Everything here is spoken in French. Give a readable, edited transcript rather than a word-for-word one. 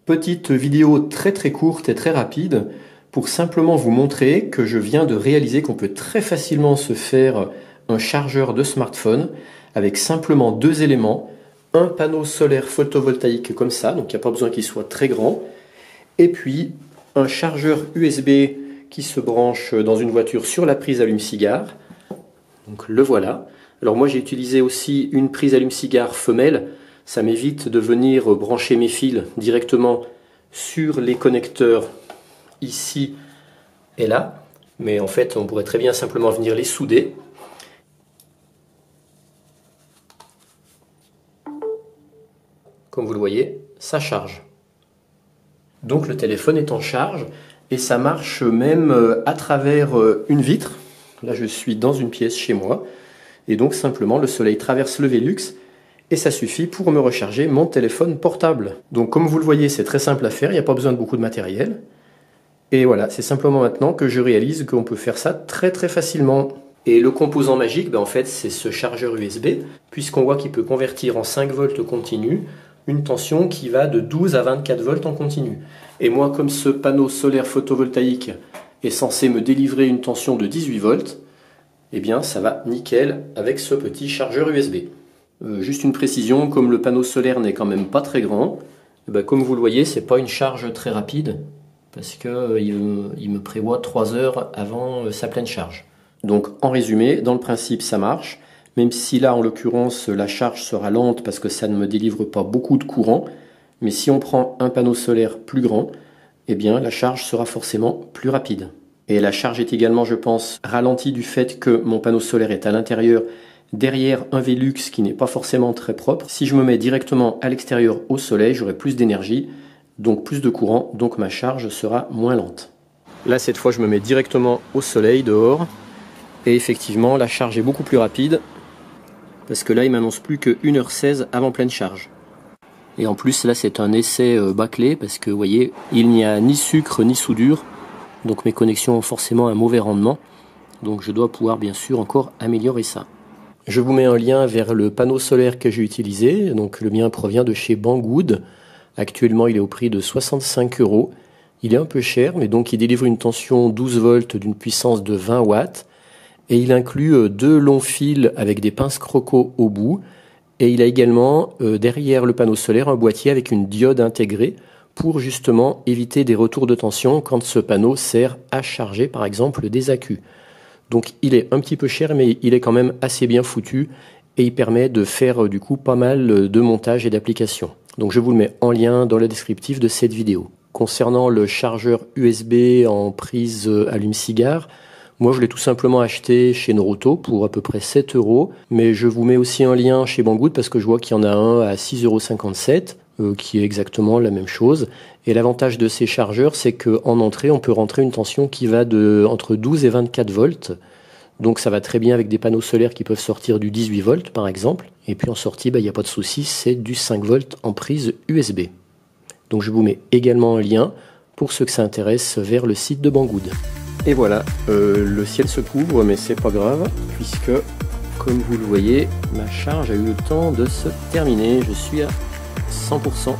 Petite vidéo très courte et très rapide pour simplement vous montrer que je viens de réaliser qu'on peut très facilement se faire un chargeur de smartphone avec simplement deux éléments, un panneau solaire photovoltaïque comme ça, donc il n'y a pas besoin qu'il soit très grand, et puis un chargeur USB qui se branche dans une voiture sur la prise allume-cigare. Donc le voilà. Alors moi j'ai utilisé aussi une prise allume-cigare femelle. Ça m'évite de venir brancher mes fils directement sur les connecteurs ici et là. Mais en fait, on pourrait très bien simplement venir les souder. Comme vous le voyez, ça charge. Donc le téléphone est en charge et ça marche même à travers une vitre. Là, je suis dans une pièce chez moi. Et donc simplement, le soleil traverse le Velux. Et ça suffit pour me recharger mon téléphone portable. Donc comme vous le voyez, c'est très simple à faire, il n'y a pas besoin de beaucoup de matériel. Et voilà, c'est simplement maintenant que je réalise qu'on peut faire ça très facilement. Et le composant magique, en fait, c'est ce chargeur USB, puisqu'on voit qu'il peut convertir en 5 volts continu une tension qui va de 12 à 24 volts en continu. Et moi, comme ce panneau solaire photovoltaïque est censé me délivrer une tension de 18 volts, eh bien ça va nickel avec ce petit chargeur USB. Juste une précision, comme le panneau solaire n'est quand même pas très grand, comme vous le voyez, c'est pas une charge très rapide, parce qu'il me prévoit 3 heures avant sa pleine charge. Donc en résumé, dans le principe ça marche, même si là en l'occurrence la charge sera lente parce que ça ne me délivre pas beaucoup de courant, mais si on prend un panneau solaire plus grand, eh bien la charge sera forcément plus rapide. Et la charge est également, je pense, ralentie du fait que mon panneau solaire est à l'intérieur, derrière un Velux qui n'est pas forcément très propre. Si je me mets directement à l'extérieur au soleil, j'aurai plus d'énergie, donc plus de courant, donc ma charge sera moins lente. Là, cette fois, je me mets directement au soleil, dehors, et effectivement, la charge est beaucoup plus rapide, parce que là, il m'annonce plus que 1h16 avant pleine charge. Et en plus, là, c'est un essai bâclé, parce que, vous voyez, il n'y a ni sucre ni soudure, donc mes connexions ont forcément un mauvais rendement, donc je dois pouvoir, bien sûr, encore améliorer ça. Je vous mets un lien vers le panneau solaire que j'ai utilisé. Donc le mien provient de chez Banggood. Actuellement, il est au prix de 65 €. Il est un peu cher, mais donc il délivre une tension 12 volts d'une puissance de 20 watts. Et il inclut 2 longs fils avec des pinces croco au bout. Et il a également, derrière le panneau solaire, un boîtier avec une diode intégrée pour justement éviter des retours de tension quand ce panneau sert à charger, par exemple, des accus. Donc il est un petit peu cher, mais il est quand même assez bien foutu et il permet de faire du coup pas mal de montage et d'applications. Donc je vous le mets en lien dans le descriptif de cette vidéo. Concernant le chargeur USB en prise allume-cigare, moi je l'ai tout simplement acheté chez Noroto pour à peu près 7 €, mais je vous mets aussi un lien chez Banggood parce que je vois qu'il y en a un à 6,57 €, qui est exactement la même chose. Et l'avantage de ces chargeurs, c'est qu'en entrée, on peut rentrer une tension qui va entre 12 et 24 volts. Donc ça va très bien avec des panneaux solaires qui peuvent sortir du 18 volts par exemple. Et puis en sortie, il n'y a pas de souci, c'est du 5 volts en prise USB. Donc je vous mets également un lien pour ceux que ça intéresse vers le site de Banggood. Et voilà, le ciel se couvre, mais c'est pas grave, puisque comme vous le voyez, ma charge a eu le temps de se terminer. Je suis à 100%.